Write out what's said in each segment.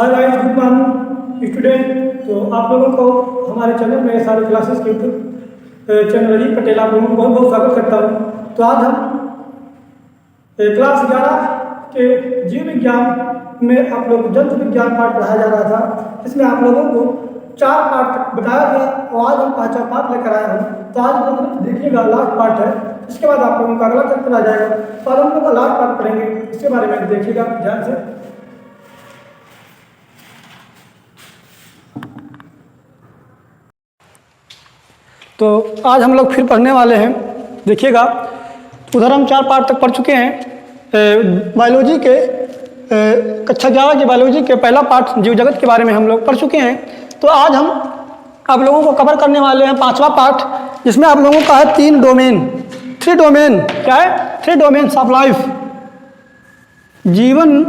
Hi guys, good morning student. तो आप लोगों को हमारे चैनल में सारे क्लासेस के यूट्यूब चैनल अजीत पटेल आप लोगों को बहुत बहुत स्वागत करता हूँ। तो आज हम क्लास 11 के जीव विज्ञान में आप लोग जंतु विज्ञान पाठ पढ़ाया जा रहा था। इसमें आप लोगों को 4 पार्ट बताया गया और आज हम 5वां पार्ट लेकर आए हैं। तो आज लोग देखिएगा, लास्ट पार्ट है। इसके बाद आप लोगों का अगला चैप्टर आ जाएगा। तो आज हम लोग का लास्ट पार्ट पढ़ेंगे, इसके बारे में देखिएगा ध्यान से। तो आज हम लोग फिर पढ़ने वाले हैं, देखिएगा। उधर हम 4 पार्ट तक पढ़ चुके हैं। बायोलॉजी के कक्षा 11 की बायोलॉजी के पहला पार्ट जीव जगत के बारे में हम लोग पढ़ चुके हैं। तो आज हम आप लोगों को कवर करने वाले हैं 5वां पार्ट, जिसमें आप लोगों का है 3 डोमेन। 3 डोमेन क्या है? 3 डोमेन्स ऑफ लाइफ। जीवन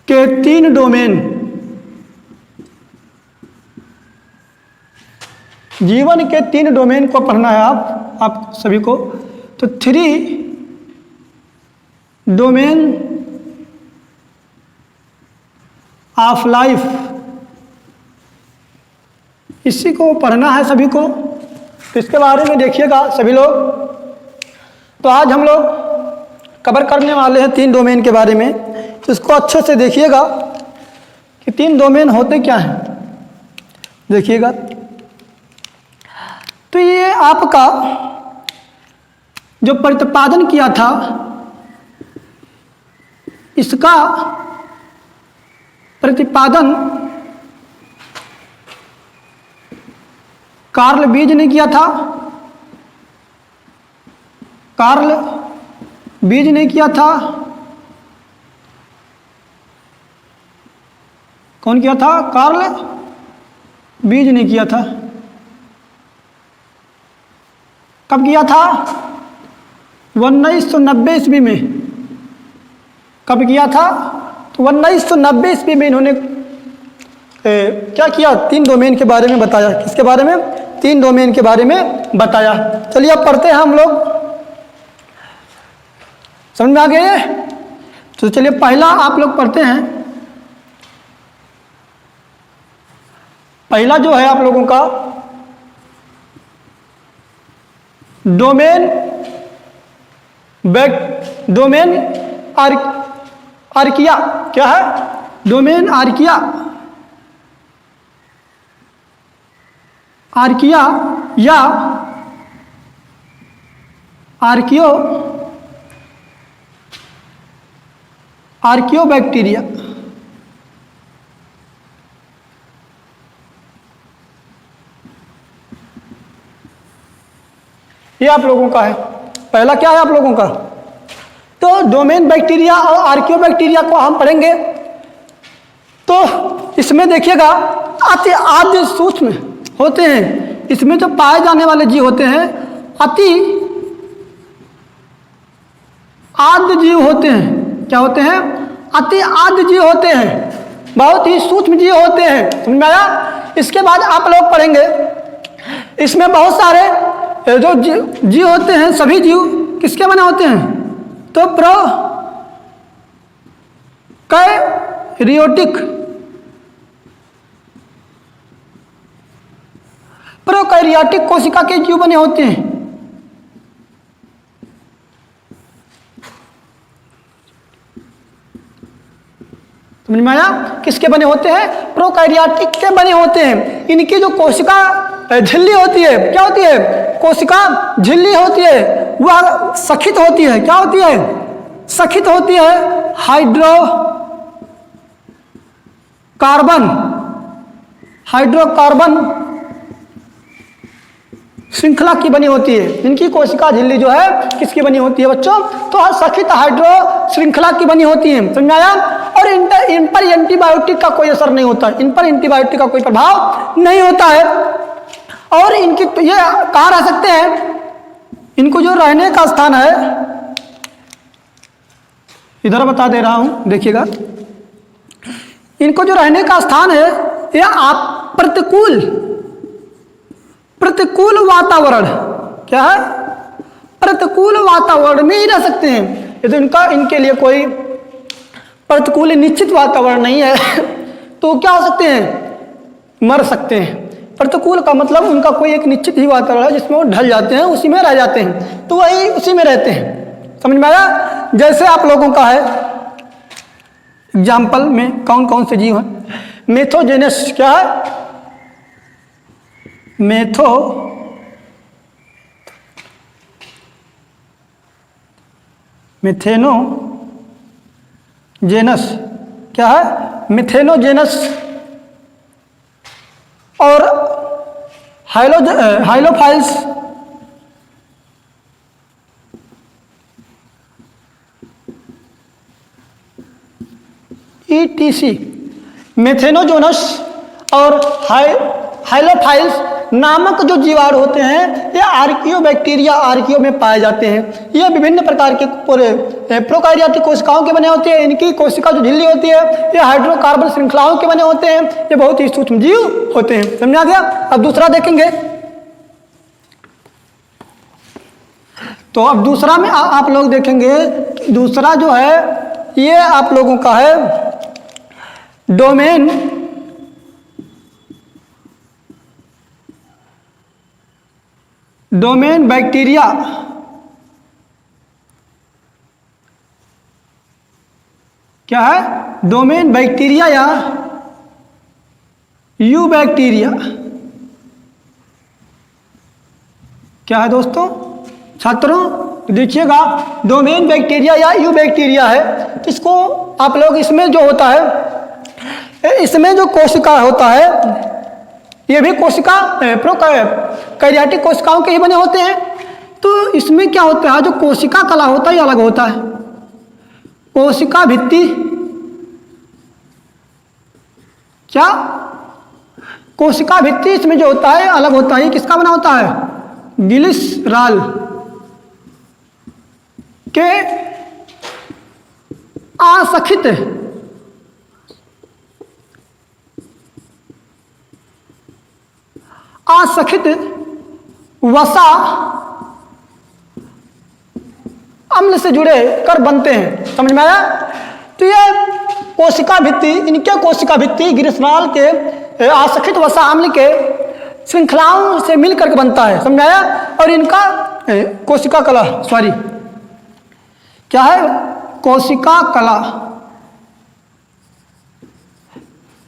के 3 डोमेन, जीवन के 3 डोमेन को पढ़ना है आप सभी को। तो 3 डोमेन ऑफ लाइफ, इसी को पढ़ना है सभी को। तो इसके बारे में देखिएगा सभी लोग। तो आज हम लोग कवर करने वाले हैं 3 डोमेन के बारे में। तो इसको अच्छे से देखिएगा कि 3 डोमेन होते क्या हैं, देखिएगा। तो ये आपका जो प्रतिपादन किया था, इसका प्रतिपादन कार्ल बीज ने किया था। कार्ल बीज ने किया था। कौन किया था? कार्ल बीज ने किया था। कब किया था? 1990 ईस्वी में। कब किया था? तो 1990 ईस्वी में इन्होंने क्या किया? 3 डोमेन के बारे में बताया। किसके बारे में? 3 डोमेन के बारे में बताया। चलिए अब पढ़ते हैं हम लोग। समझ में आ गए? तो चलिए पहला आप लोग पढ़ते हैं। पहला जो है आप लोगों का डोमेन डोमेन आर्किया। क्या है? Domain archaea. आर्किया या आर्कियोबैक्टीरिया। ये आप लोगों का है। पहला क्या है आप लोगों का? तो डोमेन बैक्टीरिया और आर्कियोबैक्टीरिया को हम पढ़ेंगे। तो इसमें देखिएगा अति आद्य सूक्ष्म होते हैं। इसमें जो पाए जाने वाले जीव होते हैं अति आद्य जीव होते हैं। क्या होते हैं? अति आद्य जीव होते हैं, बहुत ही सूक्ष्म जीव होते हैं। समझ में आया? इसके बाद आप लोग पढ़ेंगे, इसमें बहुत सारे जो जीव होते हैं, सभी जीव किसके बने होते हैं? तो प्रोकैरियोटिक कोशिका के जीव बने होते हैं। समझ में आया? किसके बने होते हैं? प्रोकैरियोटिक के बने होते हैं। इनकी जो कोशिका झिल्ली होती है, क्या होती है? कोशिका झिल्ली होती है, वह सखित होती है। क्या होती है? सखित होती है हाइड्रोकार्बन श्रृंखला की बनी होती है। इनकी कोशिका झिल्ली जो है किसकी बनी होती है बच्चों? तो सखित हाइड्रो श्रृंखला की बनी होती है। समझ में आया? और इन पर एंटीबायोटिक का कोई असर नहीं होता। इन पर एंटीबायोटिक का कोई प्रभाव नहीं होता है। और इनकी तो ये कहाँ रह सकते हैं? इनको जो रहने का स्थान है, इधर बता दे रहा हूं, देखिएगा। इनको जो रहने का स्थान है, यह आप प्रतिकूल वातावरण, क्या है? प्रतिकूल वातावरण में ही रह सकते हैं। ये तो इनके लिए कोई प्रतिकूल निश्चित वातावरण नहीं है तो क्या हो सकते हैं, मर सकते हैं। प्रतिकूल का मतलब उनका कोई एक निश्चित ही वातावरण है जिसमें वो ढल जाते हैं, उसी में रह जाते हैं, तो वही उसी में रहते हैं। समझ में आया? जैसे आप लोगों का है एग्जाम्पल में कौन कौन से जीव हैं। मेथोजेनस क्या है? मिथेनोजेनस क्या है? मिथेनोजेनस। और हाइलोफाइल्स ETC। मेथेनोजोनस और हाइलोफाइल्स नामक जो जीवाणु होते हैं ये आर्कियो बैक्टीरिया आर्कियो में पाए जाते हैं। ये विभिन्न प्रकार के प्रोकार्योटिक कोशिकाओं के बने होते हैं। इनकी कोशिका जो झिल्ली होती है ये हाइड्रोकार्बन श्रृंखलाओं के बने होते हैं। ये बहुत ही सूक्ष्म जीव होते हैं। समझा गया? अब दूसरा देखेंगे तो अब दूसरा में आप लोग देखेंगे दूसरा जो है ये आप लोगों का है डोमेन बैक्टीरिया। क्या है? डोमेन बैक्टीरिया या यू बैक्टीरिया। क्या है दोस्तों? छात्रों देखिएगा, डोमेन बैक्टीरिया या यू बैक्टीरिया है। इसको आप लोग इसमें जो होता है, इसमें जो कोशिका होता है ये भी कोशिका प्रोकैरियोटिक कोशिकाओं के ही बने होते हैं। तो इसमें क्या होता है, जो कोशिका कला होता है ये अलग होता है। कोशिका भित्ति क्या? कोशिका भित्ति इसमें जो होता है अलग होता है। ये किसका बना होता है? ग्लिसरॉल के आसखित वसा अम्ल से जुड़े कर बनते हैं। समझ में आया? तो ये कोशिका भित्ति, इनके कोशिका भित्ति ग्लिसरॉल के आसखित वसा अम्ल के श्रृंखलाओं से मिलकर के बनता है। समझ में आया? और इनका कोशिका कला क्या है?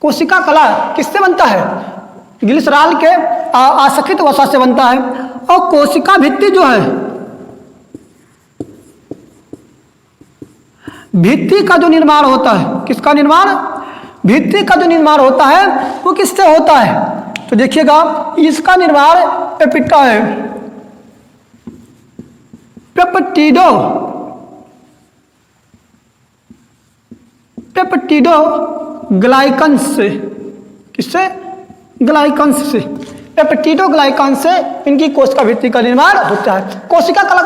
कोशिका कला किससे बनता है? ग्लिसरॉल के आसखित वसा से बनता है। और कोशिका भित्ति जो है, भित्ति का जो निर्माण होता है, किसका निर्माण? भित्ति का जो निर्माण होता है वो किससे होता है? तो देखिएगा, इसका निर्माण पेप्टिडो ग्लाइकन से। किससे? ग्लाइकन्स से। पेप्टिडो ग्लाइकन से इनकी कोशिका भित्ति का निर्माण होता है। कोशिका कला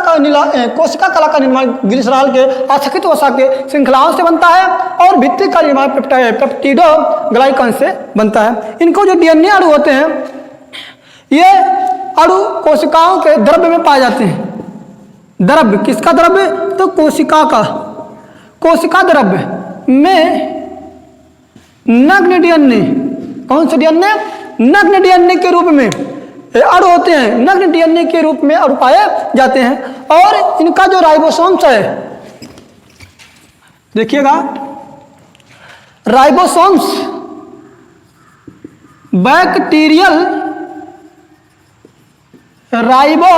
का निर्माण ग्लिसरॉल के आसखित वसा के श्रृंखलाओं से बनता है और भित्ति का निर्माण पेप्टिडो ग्लाइकन से बनता है। इनको जो डीएनए अणु होते हैं ये अणु कोशिकाओं के द्रव्य में पाए जाते हैं। द्रव्य किसका द्रव्य? तो कोशिका का। कोशिका द्रव्य में नग्न डीएनए, कौन सा डीएनए? नग्न डीएनए के रूप में अणु होते हैं। नग्न डीएनए के रूप में अणु पाए जाते हैं। और इनका जो राइबोसोम्स है, देखिएगा, राइबोसोम्स बैक्टीरियल राइबो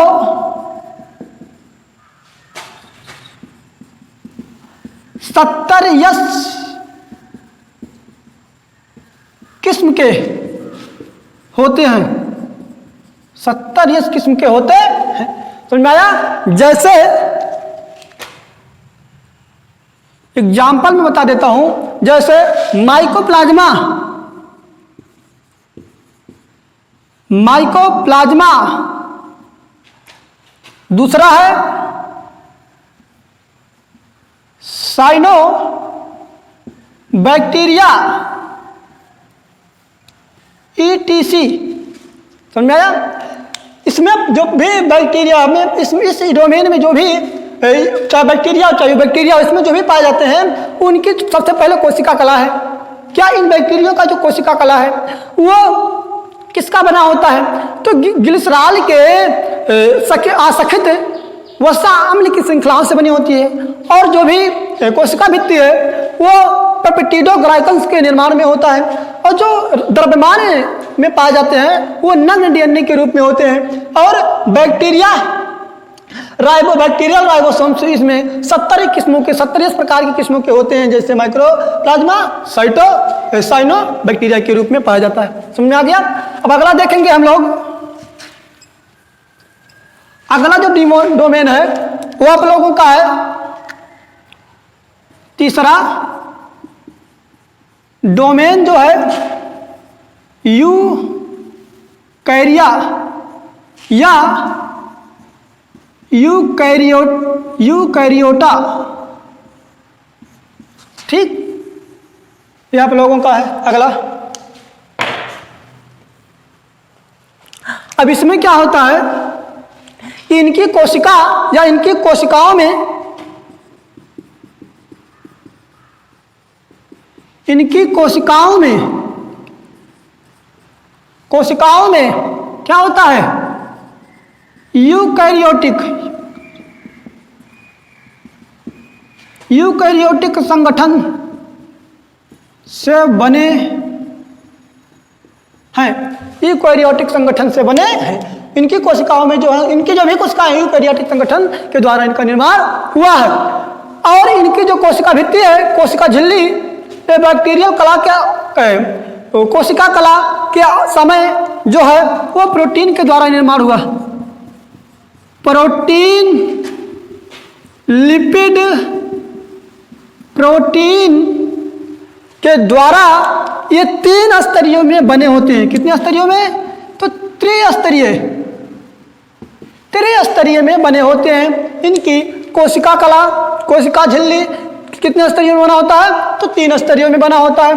70S किस्म के होते हैं। 70S किस्म के होते हैं। समझ में आया? जैसे एग्जाम्पल में बता देता हूं, जैसे माइकोप्लाज्मा, दूसरा है साइनो बैक्टीरिया ETC। समझ में आया? इसमें जो भी बैक्टीरिया में इस डोमेन में जो भी चाहे बैक्टीरिया हो चाहे बैक्टीरिया हो, इसमें जो भी पाए जाते हैं उनकी सबसे पहले कोशिका कला है। क्या इन बैक्टीरिया का जो कोशिका कला है वो किसका बना होता है? तो ग्लिसरॉल के आसखित वसा अम्ल की श्रृंखलाओं से बनी होती है। और जो भी कोशिका भित्ति है वो पेप्टिडोग्लाइकन्स के निर्माण में होता है। और जो द्रव्यमान में पाए जाते हैं वो नग्न डीएनए के रूप में होते हैं। और बैक्टीरिया बैक्टीरियल राइबोसोम्स इसमें 70 किस्मों के 70 प्रकार की किस्मों के होते हैं, जैसे माइक्रोप्लाज्मा, साइनो बैक्टीरिया के रूप में पाया जाता है। समझ में आ गया? अब अगला देखेंगे हम लोग। अगला जो डोमेन है वो आप लोगों का है तीसरा डोमेन जो है यूकैरिया या यूकैरियोटा। ठीक, ये आप लोगों का है अगला। अब इसमें क्या होता है, इनकी कोशिका या इनकी कोशिकाओं में क्या होता है, यूकैरियोटिक संगठन से बने हैं। यूकैरियोटिक संगठन से बने हैं। इनकी कोशिकाओं में जो है, इनकी जो भी कोशिकाएं यूकैरियोटिक संगठन के द्वारा इनका निर्माण हुआ है। और इनकी जो कोशिका भित्ति है, कोशिका झिल्ली, ये बैक्टीरियल कला के कोशिका कला के समय जो है वो प्रोटीन के द्वारा निर्माण हुआ। प्रोटीन, लिपिड, प्रोटीन के द्वारा ये 3 स्तरीयों में बने होते हैं। कितने स्तरीयों में? तो त्रिस्तरीय में बने होते हैं। इनकी कोशिका कला, कोशिका झिल्ली कितने स्तरीयों में बना होता है? तो 3 स्तरीयों में बना होता है।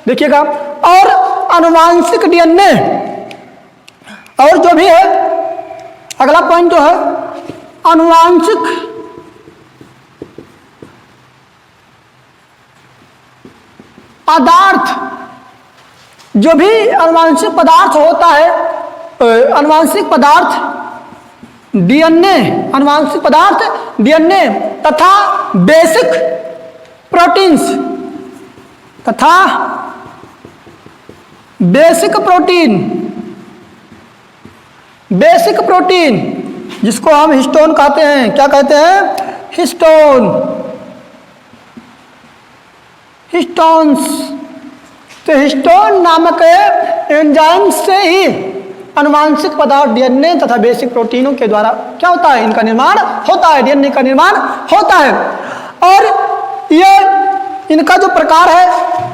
देखिएगा। और आनुवांशिक डीएनए, और जो भी है अगला पॉइंट जो है आनुवांशिक पदार्थ, जो भी आनुवांशिक पदार्थ होता है, आनुवांशिक पदार्थ डीएनए, आनुवांशिक पदार्थ डीएनए तथा बेसिक प्रोटीन्स तथा बेसिक प्रोटीन जिसको हम हिस्टोन कहते हैं। क्या कहते हैं? हिस्टोन्स। तो हिस्टोन नामक एंजाइम से ही आनुवांशिक पदार्थ डीएनए तथा बेसिक प्रोटीनों के द्वारा क्या होता है, इनका निर्माण होता है, डीएनए का निर्माण होता है। और ये इनका जो प्रकार है,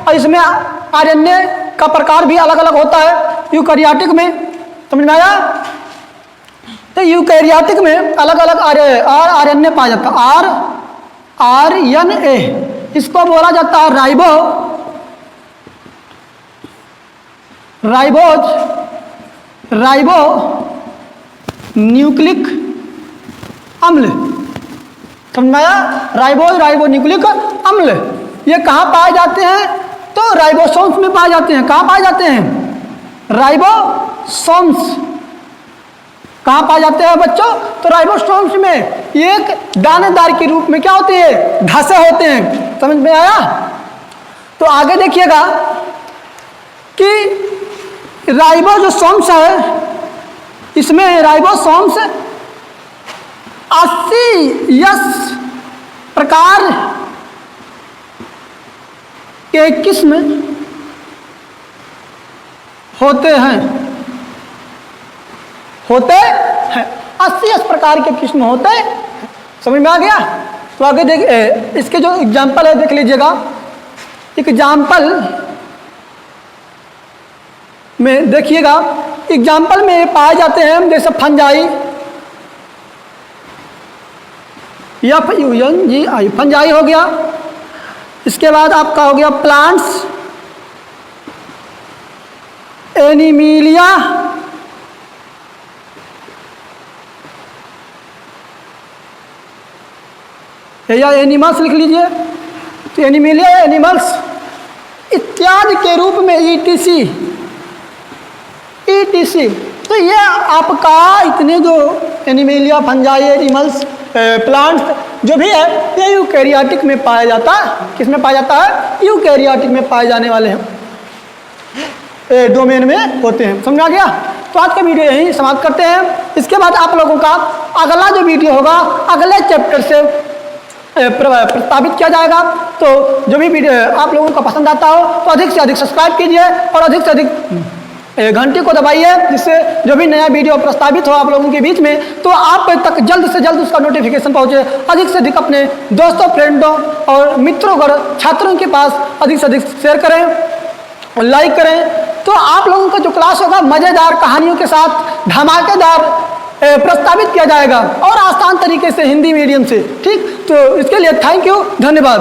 और इसमें आरएनए का प्रकार भी अलग अलग होता है यूकैरियोटिक में। समझ में आया? तो यूकैरियोटिक में अलग अलग आरएनए पाया जाता है। आरएनए इसको बोला जाता है राइबो न्यूक्लिक अम्ल। समझ में आया? राइबो न्यूक्लिक अम्ल ये कहाँ पाए जाते हैं? तो राइबोसोम्स में पाए जाते हैं। कहाँ पाए जाते हैं? राइबोसोम्स। कहाँ पाए जाते हैं बच्चों? तो राइबोसोम्स में एक दानेदार के रूप में क्या होते हैं? घासे होते हैं। समझ में आया? तो आगे देखिएगा कि राइबोसोम्स है, इसमें राइबोसोम्स 80 प्रकार के किस्म होते हैं 80 प्रकार के किस्म होते हैं। समझ में आ गया? तो आगे देख, इसके जो एग्जाम्पल है देख लीजिएगा। एग्जाम्पल में देखिएगा, एग्जाम्पल में पाए जाते हैं जैसे फंजाई, FUNGI फंजाई हो गया। इसके बाद आपका हो गया प्लांट्स, एनिमिलिया, या एनिमल्स लिख लीजिए, तो एनिमेलिया एनिमल्स इत्यादि के रूप में ईटीसी। तो ये आपका इतने जो एनिमेलिया, फंजाई, एनिमल्स, प्लांट्स जो भी है ये यूकैरियोटिक में पाया जाता है। किस में पाया जाता है? यूकैरियोटिक में पाए जाने वाले हैं, डोमेन में होते हैं। समझ आ गया? तो आज का वीडियो यहीं समाप्त करते हैं। इसके बाद आप लोगों का अगला जो वीडियो होगा अगले चैप्टर से प्रस्तावित किया जाएगा। तो जो भी वीडियो आप लोगों को पसंद आता हो तो अधिक से अधिक सब्सक्राइब कीजिए और अधिक से अधिक घंटी को दबाइए, जिससे जो भी नया वीडियो प्रस्तावित हो आप लोगों के बीच में तो आप तक जल्द से जल्द उसका नोटिफिकेशन पहुंचे। अधिक से अधिक अपने दोस्तों, फ्रेंडों और मित्रों और छात्रों के पास अधिक से अधिक शेयर करें और लाइक करें। तो आप लोगों का जो क्लास होगा मज़ेदार कहानियों के साथ धमाकेदार प्रस्तावित किया जाएगा और आसान तरीके से हिंदी मीडियम से। ठीक, तो इसके लिए थैंक यू, धन्यवाद।